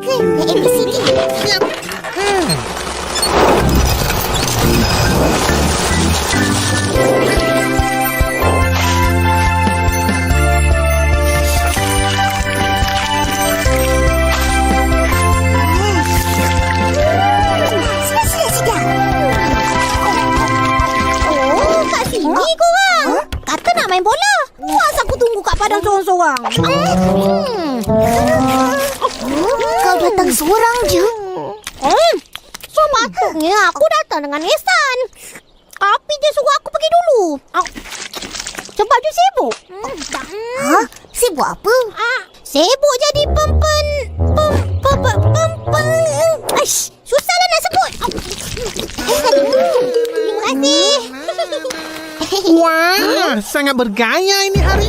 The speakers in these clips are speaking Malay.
Uncle, ABCD. Siap. Sudah. Oh, kat sini korang. Kata nak main bola. Masa aku tunggu kat padang sorang-sorang. Kau datang seorang je. Sepatutnya aku datang dengan Ihsan. Tapi dia suruh aku pergi dulu. Sebab dia sibuk. Sibuk apa? Sibuk jadi pempen. Susahlah nak sebut. Terima kasih. Wah, sangat bergaya ini hari.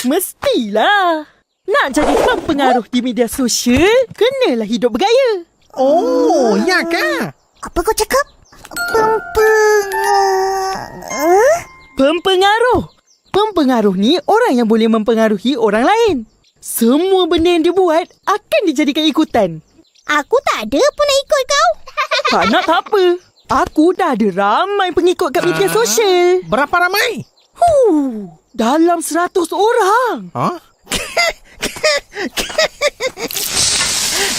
Mestilah. Nak jadi pempengaruh di media sosial, kenalah hidup bergaya. Oh, ya kah? Apa kau cakap? Pempengaruh. Pempengaruh ni orang yang boleh mempengaruhi orang lain. Semua benda yang dia buat akan dijadikan ikutan. Aku tak ada pun nak ikut kau. Tak nak tak apa. Aku dah ada ramai pengikut kat media sosial. Berapa ramai? Dalam 100 orang. Huh?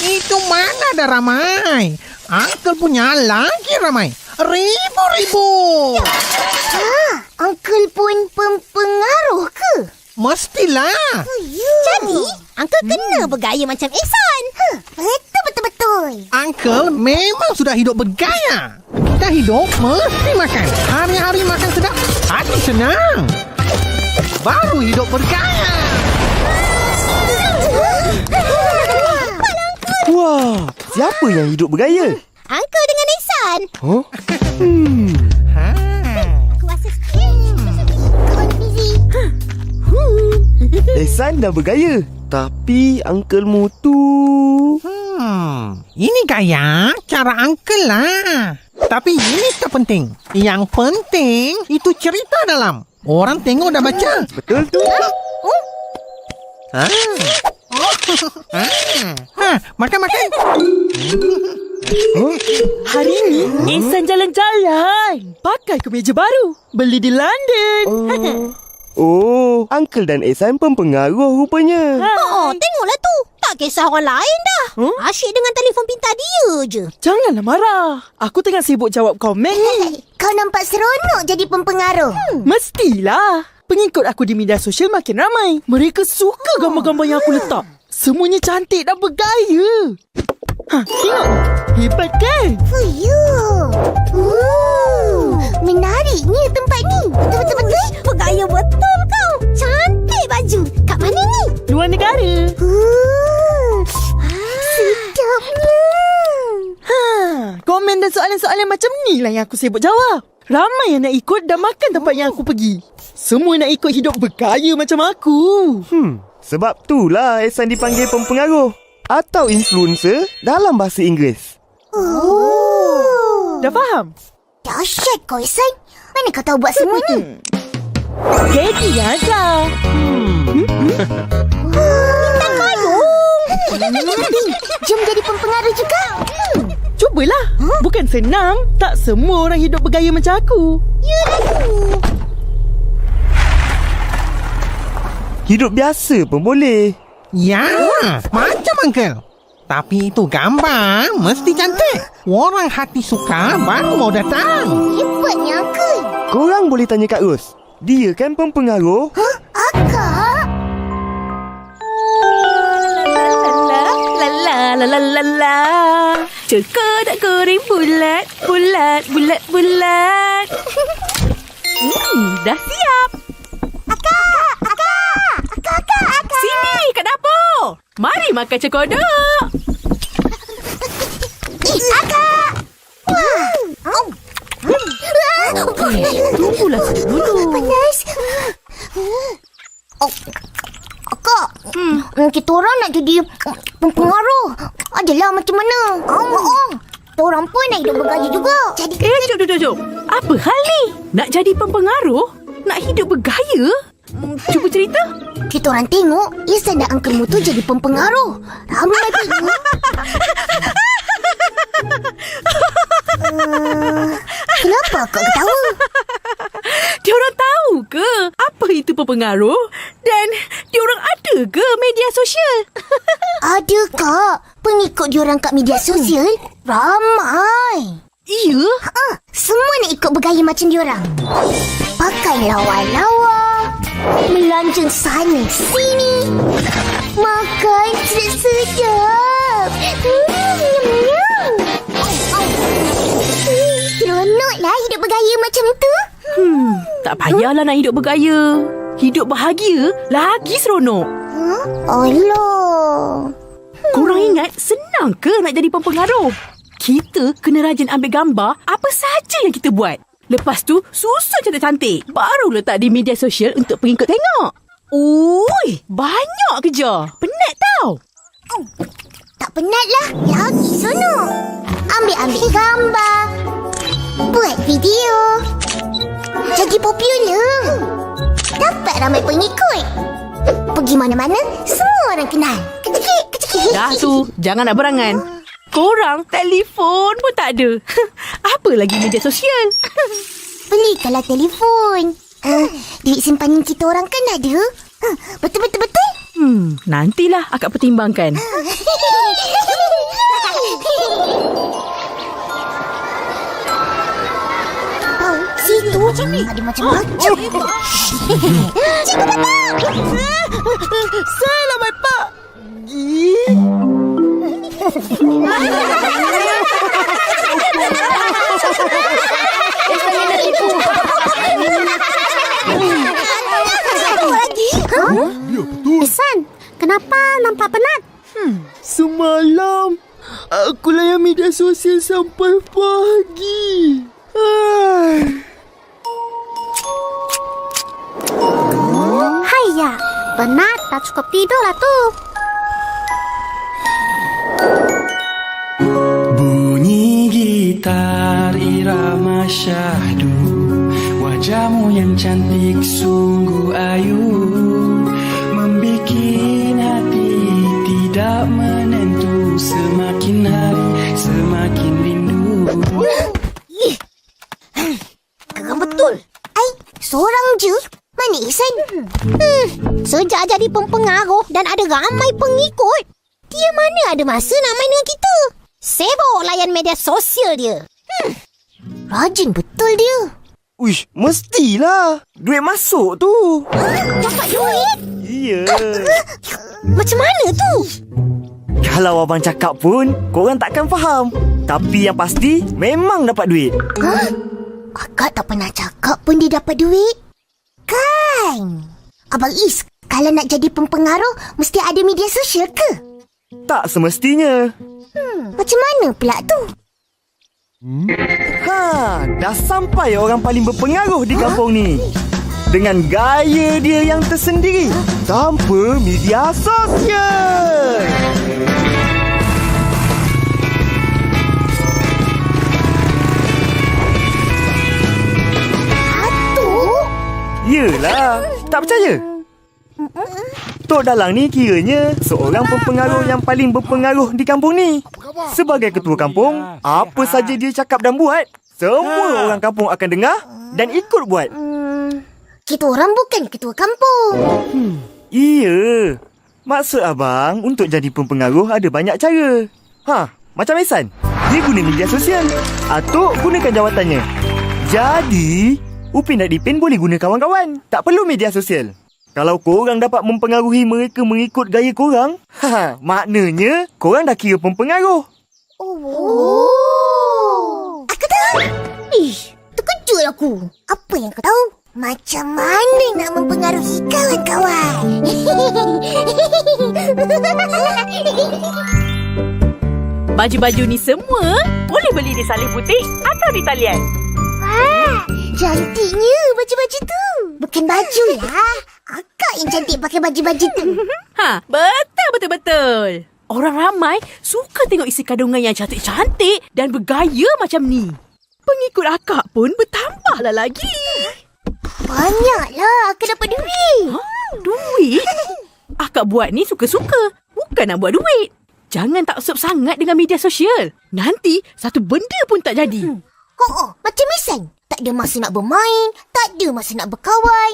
Itu mana ada ramai? Uncle punya lagi ramai. Ribu-ribu. Uncle pun pempengaruh ke? Mestilah. Jadi, Uncle kena bergaya macam Ihsan. Betul-betul. Uncle memang sudah hidup bergaya. Kita hidup mesti makan. Hari-hari makan sedap, hati senang. Baru hidup bergaya. Wah, siapa yang hidup bergaya? Uncle dengan Ihsan. Huh? Aku rasa kau busy. Ihsan dah bergaya. Tapi Uncle mu tu... Ini gaya cara Uncle lah. Tapi ini tak penting. Yang penting itu cerita dalam. Orang tengok dah baca. Betul tu? Makan-makan. Hari ni Ihsan jalan-jalan. Pakai kemeja baru. Beli di London. Oh, Uncle dan Ihsan pempengaruh rupanya. Tengoklah tu. Tak kisah orang lain dah. Asyik dengan telefon pintar dia je. Janganlah marah. Aku tengah sibuk jawab komen ni. Kau nampak seronok jadi pempengaruh. Mestilah. Pengikut aku di media sosial makin ramai. Mereka suka gambar-gambar yang aku letak. Semuanya cantik dan bergaya. Tengok. Hebat kan? Menariknya tempat ni. Betul-betul. Bergaya betul kau. Cantik baju. Kat mana ni? Luar negara. Sedapnya. Komen dan soalan-soalan macam ni lah yang aku sibuk jawab. Ramai yang nak ikut dan makan tempat yang aku pergi. Semua nak ikut hidup bergaya macam aku. Sebab itulah Ihsan dipanggil pempengaruh atau influencer dalam bahasa Inggeris. Dah faham? Dahsyat kau, Ihsan. Mana kau tahu buat semua ni? Jadi aja. Bintang mayung. Jom jadi pempengaruh juga. Cubalah. Bukan senang. Tak semua orang hidup bergaya macam aku. Hidup biasa pun boleh. Ya, macam Uncle. Tapi itu gambar mesti cantik. Orang hati suka baru mau datang. Hebatnya, Uncle. Korang boleh tanya Kak Ros. Dia kan pempengaruh. Akak? La. Coklat goreng bulat. Dah siap. Akak. Sini kat dapur. Mari makan cekodok. Akak. Tunggulah dulu. Panas. Akak, Kita orang nak jadi pempengaruh. Adalah macam mana? Kita orang pun nak hidup bergaya juga. Jadi Jom. Apa hal ni? Nak jadi pempengaruh? Nak hidup bergaya? Cuba cerita. kita orang tengok Ihsan dan Uncle Mu tu jadi pempengaruh. Ramai tengok. Kenapa kau ketawa? Diorang tahu ke apa itu pengaruh? Dan diorang ada ke media sosial? Ada kak. Pengikut diorang kat media sosial ramai. Iya? Semua nak ikut bergaya macam diorang. Pakai lawa-lawa, melanjang sana sini, makan sedap-sedap. Seronoklah hidup bergaya macam tu. Tak payahlah nak hidup bergaya. Hidup bahagia lagi seronok. Allah. Korang ingat senang ke nak jadi pempengaruh? Kita kena rajin ambil gambar apa saja yang kita buat. Lepas tu susun cantik-cantik. Baru letak di media sosial untuk pengikut tengok. Ui, banyak kerja. Penat tau. Tak penat lah. Lagi seronok. Ambil gambar. Buat video. Jadi popular. Dapat ramai pengikut. Pergi mana-mana, semua orang kenal. Kecik. Dah tu, jangan nak berangan. Korang telefon pun tak ada. Apa lagi media sosial? Belikanlah telefon. Duit simpanan kita orang kan ada. Betul. Nantilah akak pertimbangkan. Situ ada macam-macam. Cikgu datang. Selamat Pak. Ihsan, kenapa nampak penat? Semalam aku layan media sosial sampai pagi. Haiya, penat tak cukup tidur lah tu. Bunyi gitar irama syahdu, wajahmu yang cantik sungguh ayu, membikin hati tidak menentu, semakin hari semakin rindu. Geram betul. Seorang je. Mana Ihsan? Sejak jadi pempengaruh dan ada ramai pengikut, dia mana ada masa nak main dengan kita? Sibuk layan media sosial dia. Rajin betul dia. Uish, mestilah. Duit masuk tu. Dapat duit? Ya. Macam mana tu? Kalau abang cakap pun, korang takkan faham. Tapi yang pasti, memang dapat duit. Akak tak pernah cakap pun dia dapat duit. Kan? Abang Is, kalau nak jadi pempengaruh, mesti ada media sosial ke? Tak semestinya. Macam mana pula tu? Dah sampai orang paling berpengaruh di kampung ni. Dengan gaya dia yang tersendiri. Tanpa media sosial. Yelah, tak percaya? Tok Dalang ni kiranya seorang pempengaruh yang paling berpengaruh di kampung ni. Sebagai ketua kampung, apa saja dia cakap dan buat, semua orang kampung akan dengar dan ikut buat. Kita orang bukan ketua kampung. Iya. Maksud abang, untuk jadi pempengaruh ada banyak cara. Macam Ihsan, dia guna media sosial. Atuk gunakan jawatannya. Jadi, Upin dan Ipin boleh guna kawan-kawan. Tak perlu media sosial. Kalau korang dapat mempengaruhi mereka mengikut gaya korang, maknanya korang dah kira pempengaruh. Aku tahu. Terkejut aku. Apa yang kau tahu? Macam mana nak mempengaruhi kawan-kawan? Baju-baju ni semua boleh beli di Salih Butik atau di talian. Cantiknya baju-baju tu. Bukan baju lah. Akak yang cantik pakai baju-baju tu. Betul. Orang ramai suka tengok isi kandungan yang cantik-cantik dan bergaya macam ni. Pengikut akak pun bertambahlah lagi. Banyaklah akak dapat duit. Duit? Akak buat ni suka-suka. Bukan nak buat duit. Jangan taksub sangat dengan media sosial. Nanti satu benda pun tak jadi. Macam Isan. Tak ada masa nak bermain. Tak ada masa nak berkawan.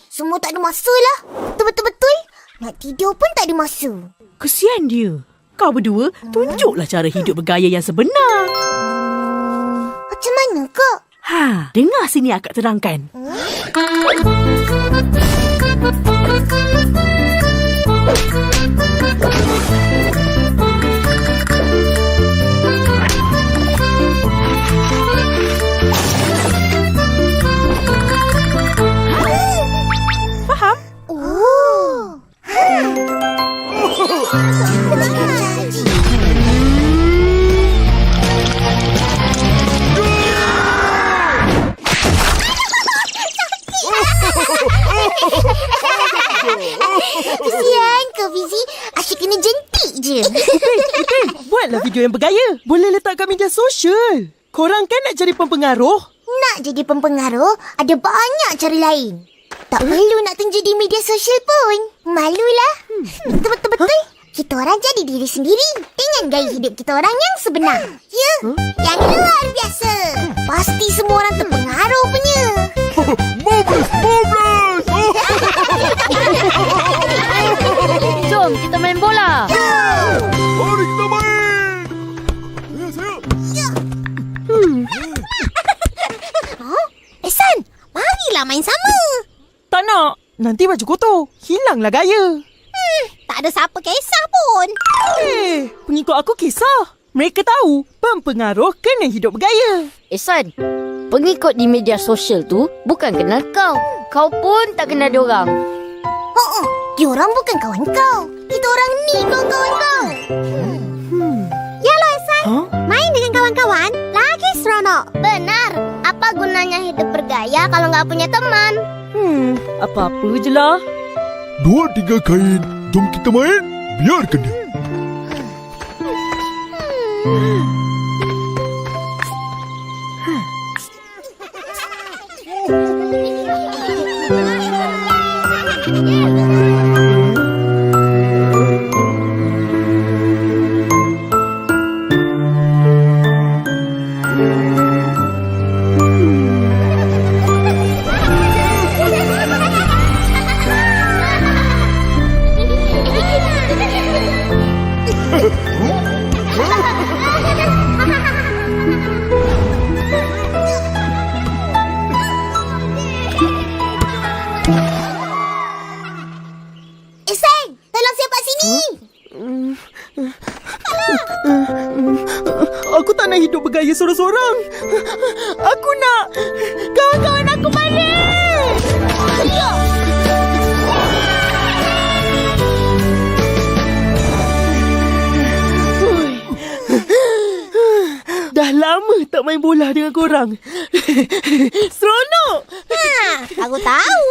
Semua tak ada masa lah. Betul-betul. Nak tidur pun tak ada masa. Kesian dia. Kau berdua tunjuklah cara hidup bergaya yang sebenar. Macam mana kak? Dengar sini akak terangkan. Faham? Kesian kau Fizi. Asyik kena jentik je. Buatlah video yang bergaya. Boleh letak kat media sosial. Korang kan nak jadi pempengaruh? Nak jadi pempengaruh, ada banyak cara lain. Tak perlu nak tunjuk di media sosial pun. Malulah. Betul-betul. Kita orang jadi diri sendiri dengan gaya hidup kita orang yang sebenar. Ya, yang luar biasa. Pasti semua orang terpengaruh punya. Jom kita main bola. Mari kita main. Ehsan, marilah main sama. Tak nak. Nanti baju kotor. Hilanglah gaya. Tak ada siapa kisah pun. Pengikut aku kisah. Mereka tahu pempengaruh kena hidup bergaya. Ehsan, pengikut di media sosial tu bukan kenal kau. Kau pun tak kenal diorang. Diorang bukan kawan kau. Kita orang ni kawan-kawan kau. Yalah Ehsan, main dengan kawan-kawan lagi seronok. Benar. Apa gunanya hidup bergaya kalau nggak punya teman? Apa-apa je lah. 2-3 kain. Jom kita main. Biarkan dia. Ehsan, tolong siapa sini. Aku tak nak hidup bergaya sorang-sorang. Aku nak kawan-kawan aku balik. Dah lama tak main bola dengan korang. Seronok. Aku tahu.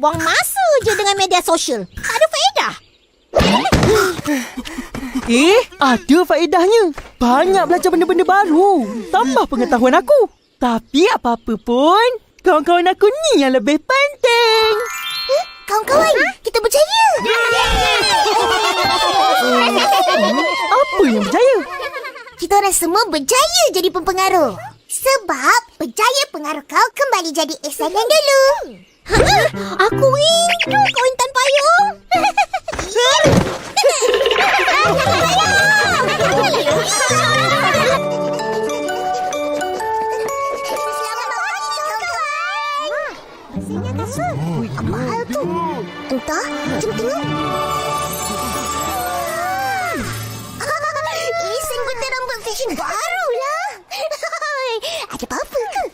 Buang masa je dengan media sosial. Tak ada faedah. Ada faedahnya. Banyak belajar benda-benda baru. Tambah pengetahuan aku. Tapi apa-apa pun, kawan-kawan aku ni yang lebih penting. Kawan-kawan, kita berjaya. Apa yang berjaya? Kita orang semua berjaya jadi pempengaruh. Sebab berjaya pengaruh kau kembali jadi Ehsan yang dulu. Aku rindu kawan Intan Payung. Apa hal tu? Entah, jom tengok. Ehsan gunting rambut fashion baru lah. Ada apa-apa ke?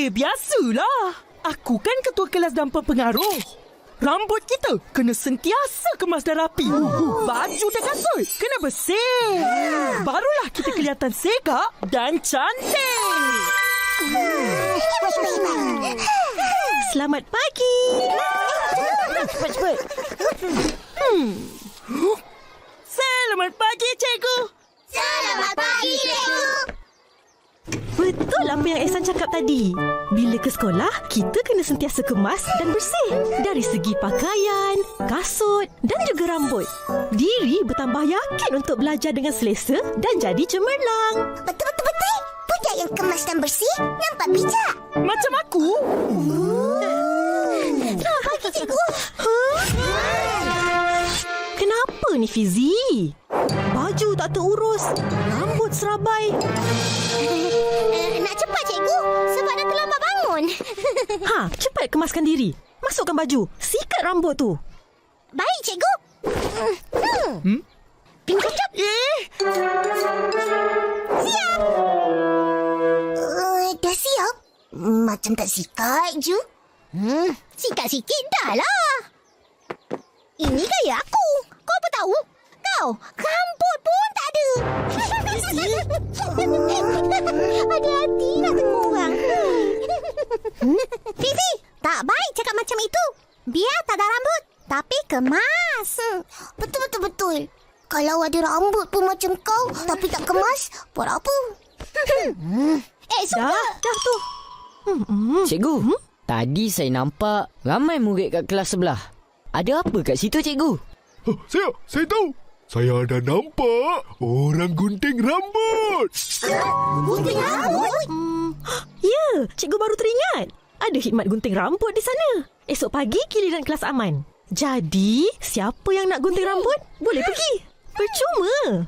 Biasalah. Aku kan ketua kelas dan pempengaruh. Rambut kita kena sentiasa kemas dan rapi. Baju dan kasut kena bersih. Barulah kita kelihatan segak dan cantik. Selamat pagi. cepat. Selamat pagi, cikgu. Selamat pagi, cikgu. Betul apa yang Ehsan cakap tadi. Bila ke sekolah, kita kena sentiasa kemas dan bersih. Dari segi pakaian, kasut dan juga rambut. Diri bertambah yakin untuk belajar dengan selesa dan jadi cemerlang. Betul. Budak yang kemas dan bersih nampak bijak. Macam aku. Selamat pagi, cikgu. Kenapa ni, Fizi? Baju tak terurus, rambut serabai. Nak cepat, cikgu. Sebab dah terlambat bangun. Cepat kemaskan diri. Masukkan baju. Sikat rambut tu. Baik, cikgu. Pingkucap. Siap. Dah siap? Macam tak sikat je. Sikat sikit dah lah. Ini gaya aku. Kau apa tahu? Kau rambut pun tak ada. Hati-hati nak tengok orang. Fizi, tak baik cakap macam itu. Biar tak ada rambut, tapi kemas. Betul. Kalau ada rambut pun macam kau, tapi tak kemas, buat apa? Suka. Dah tu. Cikgu, tadi saya nampak ramai murid kat kelas sebelah. Ada apa kat situ, cikgu? Saya tahu. Saya ada nampak orang gunting rambut. Gunting rambut? Ya, cikgu baru teringat. Ada khidmat gunting rambut di sana. Esok pagi giliran kelas aman. Jadi, siapa yang nak gunting rambut, boleh pergi. Percuma.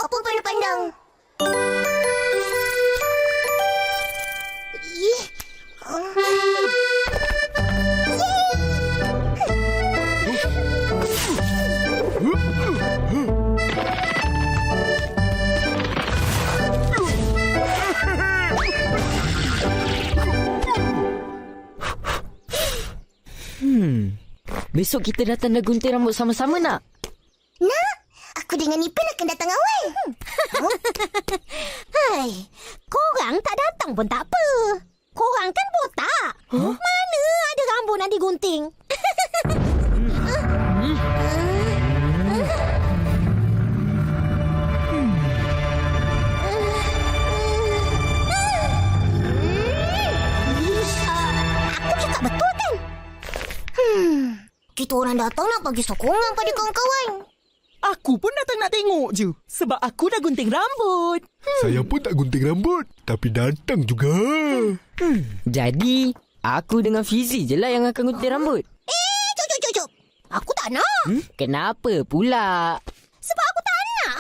Apa pandang-pandang? Besok kita datang dah gunting rambut sama-sama nak? Nak? Aku dengan Nipen akan datang awal. Hai, korang tak datang pun tak apa. Korang kan botak. Mana ada rambut nak digunting? Aku cakap betul kan? Kita orang datang nak bagi sokongan pada kawan-kawan. Aku pun datang nak tengok je. Sebab aku dah gunting rambut. Saya pun tak gunting rambut, tapi datang juga. Jadi, aku dengan Fizi je lah yang akan gunting rambut. Cuk. Aku tak nak. Kenapa pula? Sebab aku tak nak.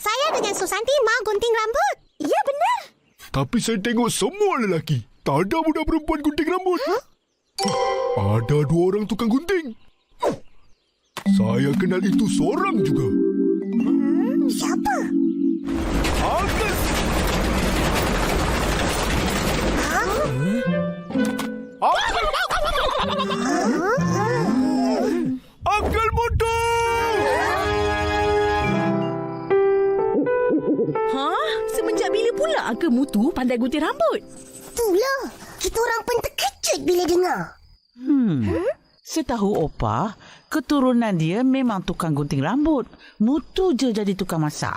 Saya dengan Susanti mau gunting rambut. Ya, benar. Tapi saya tengok semua lelaki. Tak ada budak perempuan gunting rambut. Ada 2 orang tukang gunting. Saya kenal itu seorang juga. Siapa? Agus! Uncle Mutu! Semenjak bila pula Uncle Mutu pandai gunting rambut? Itulah. Kita orang pun terkejut bila dengar. Setahu Opa, keturunan dia memang tukang gunting rambut. Mutu je jadi tukang masak.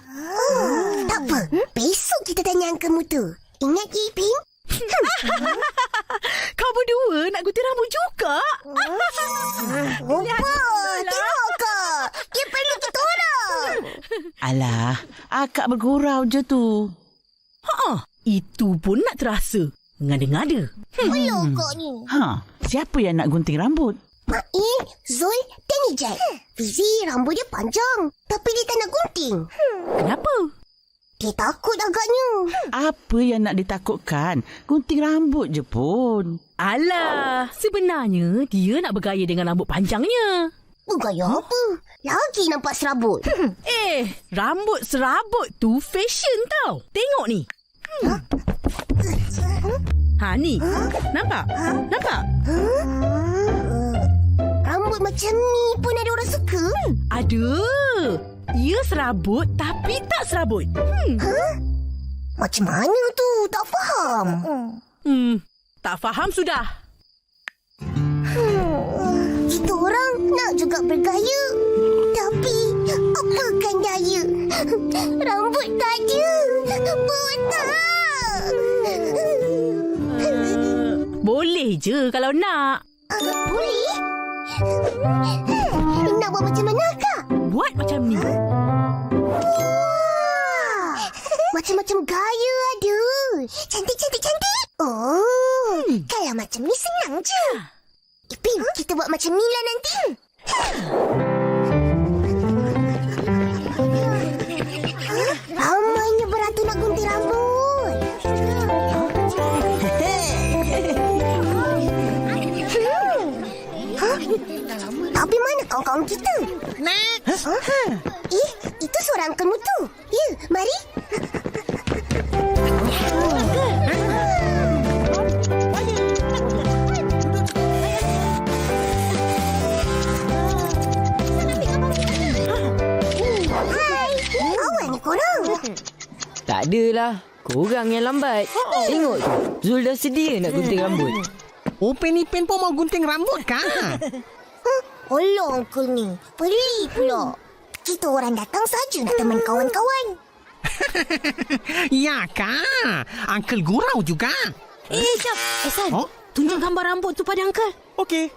Tak apa. Besok kita tanya Uncle Mutu. Ingat ke, Iping? Kau berdua nak gunting rambut juga? Opa, tengok kak. Dia perlu kita orang. Alah, akak bergurau je tu. Itu pun nak terasa. Ngada-ngada. Belum kak ni. Siapa yang nak gunting rambut? Main, Zul dan Ijat. Fizi rambut dia panjang. Tapi dia tak nak gunting. Kenapa? Dia takut agaknya. Apa yang nak ditakutkan? Gunting rambut je pun. Alah, sebenarnya dia nak bergaya dengan rambut panjangnya. Bergaya apa? Lagi nampak serabut. Rambut serabut tu fashion tau. Tengok ni. Ni. Nampak? Rambut macam ni pun ada orang suka. Ada. ia serabut tapi tak serabut. Macam mana tu? Tak faham. Tak faham sudah. Kita orang nak juga bergaya. Tapi apakan daya? Rambut tak ada. Botak. Boleh je kalau nak. Boleh? Nak buat macam mana, Kak? Buat macam ni. Macam-macam gaya ada. Cantik. Oh, kalau macam ni senang je. Ipin, kita buat macam ni lah nanti. Ramainya beratur nak gunting rambut. Tapi mana kawan-kawan kita? Next. Itu suara Uncle Mutu. Ya, mari. Hai, awal ni korang. Tak adalah. Korang yang lambat. Tengok tu. Zul dah sedia nak gunting rambut. Upin Ipin pun mau gunting rambut kah? Alah, Uncle ni. Pelik pula. Kita orang datang saja nak teman kawan-kawan. Ya kah? Uncle gurau juga. Syaf. San. Oh? Tunjuk gambar rambut tu pada Uncle. Okey.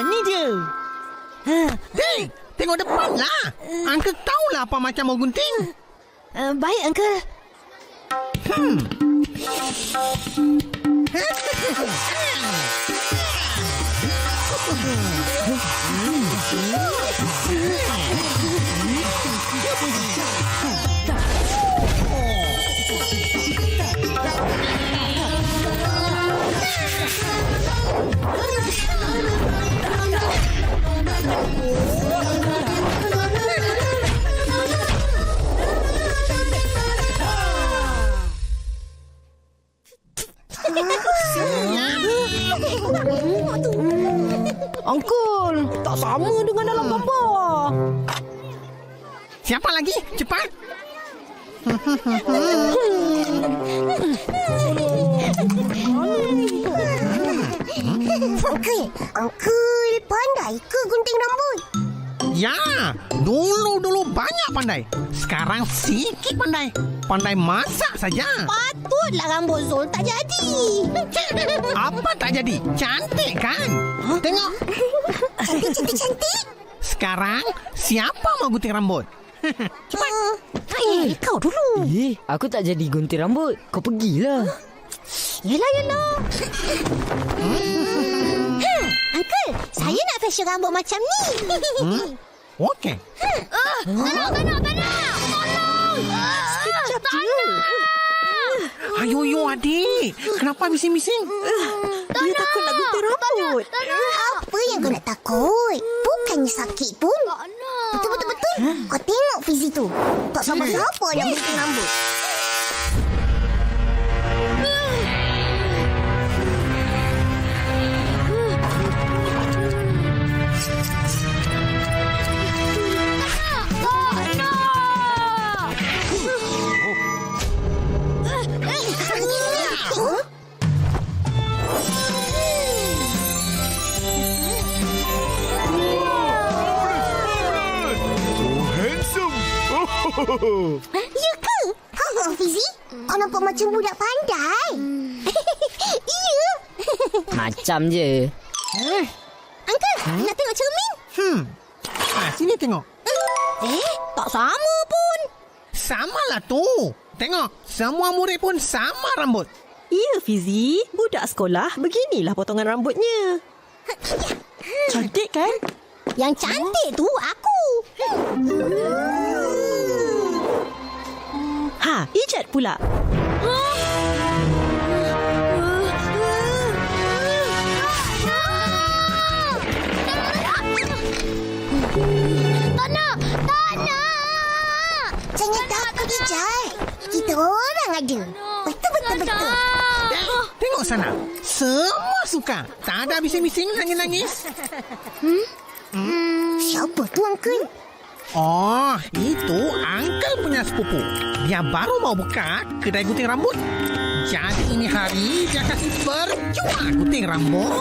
Ni dia. Hey, tengok depan lah. Uncle tahulah apa macam mau gunting. Baik, Uncle. Uncle, tak sama dengan dalam gambar. Siapa lagi? Cepat. Uncle pandai ke gunting rambut? Ya, dulu banyak pandai. Sekarang sikit pandai. Pandai masak saja. Patutlah rambut Zul tak jadi. Apa tak jadi? Cantik kan? Tengok. Cantik. Sekarang siapa mau gunting rambut? Cepat. Kau dulu. Aku tak jadi gunting rambut. Kau pergilah. Yelah. Uncle, saya nak fashion rambut macam ni. Okey. Tolong. Sekejap je. Ayo adik. Kenapa bising-bising? Dia takut nak gunting rambut. Apa yang kau nak takut? Bukannya sakit pun. Betul. Kau tengok Fizi tu. Tak sama siapa nak gunting rambut. Ya ke? Fizi, kau nampak macam budak pandai. Ya. Macam je. Uncle, nak tengok cermin? Sini tengok. Tak sama pun. Samalah tu. Tengok, semua murid pun sama rambut. Ya, Fizi. Budak sekolah beginilah potongan rambutnya. Cantik kan? Yang cantik tu aku. Ijat pula. Tak nak. Jangan takut, Ijat. Kita orang ada. Betul. Tengok sana. Semua suka. Tak ada bising-bising nangis-nangis. Siapa tu, Uncle? Oh, itu uncle punya sepupu. Dia baru mau buka kedai gunting rambut. Jadi ini hari dia kasih percuma gunting rambut.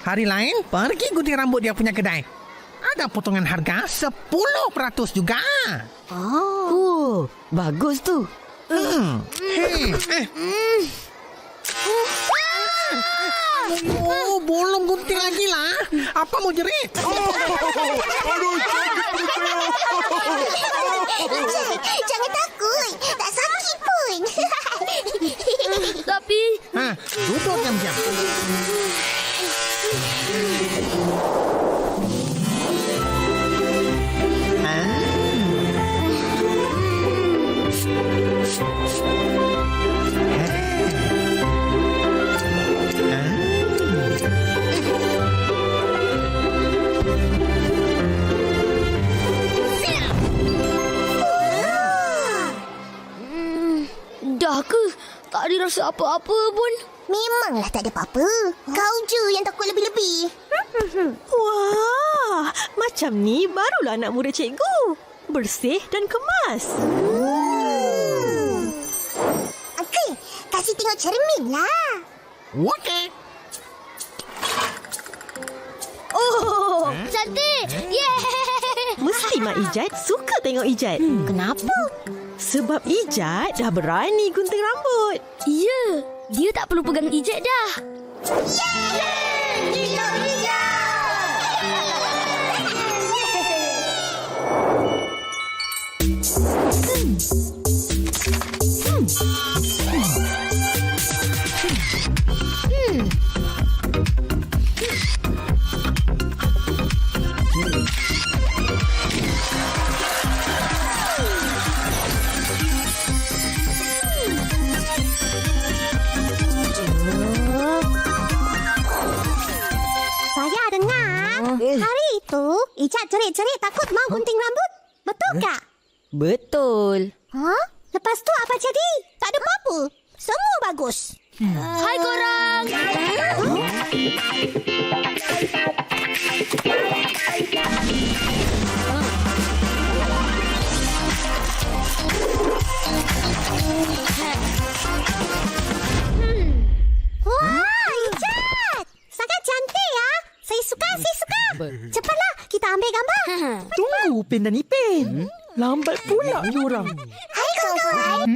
Hari lain pergi gunting rambut dia punya kedai. Ada potongan harga 10% juga. Oh, bagus tu. Oh, belum gunting lagi lah. Apa mau jerit? Jangan takut. Tak sakit pun. Tapi Duduk diam-diam. dah ke? Tak ada rasa apa-apa pun. Memanglah tak ada apa-apa. Kau je yang takut lebih-lebih. Wah, macam ni barulah anak muda cikgu. Bersih dan kemas. Uncle, kasih tengok cermin lah. Okey. Oh, cantik. Yeah. Mesti Mak Ijat suka tengok Ijat. Kenapa? Sebab Ijat dah berani gunting rambut. Ya, dia tak perlu pegang Ijat dah. Saya dengar hari itu Ijat cerit-cerit takut mau gunting rambut. Betul tak? Betul. Hah? Lepas tu apa jadi? Tak ada apa-apa. Semua bagus. Hai korang. Wah, Ijat! Sangat cantik ya. Saya suka. Cepatlah kita ambil gambar. Tunggu Pen dan Ipin. Lambat pula diorang. Hai kawan-kawan.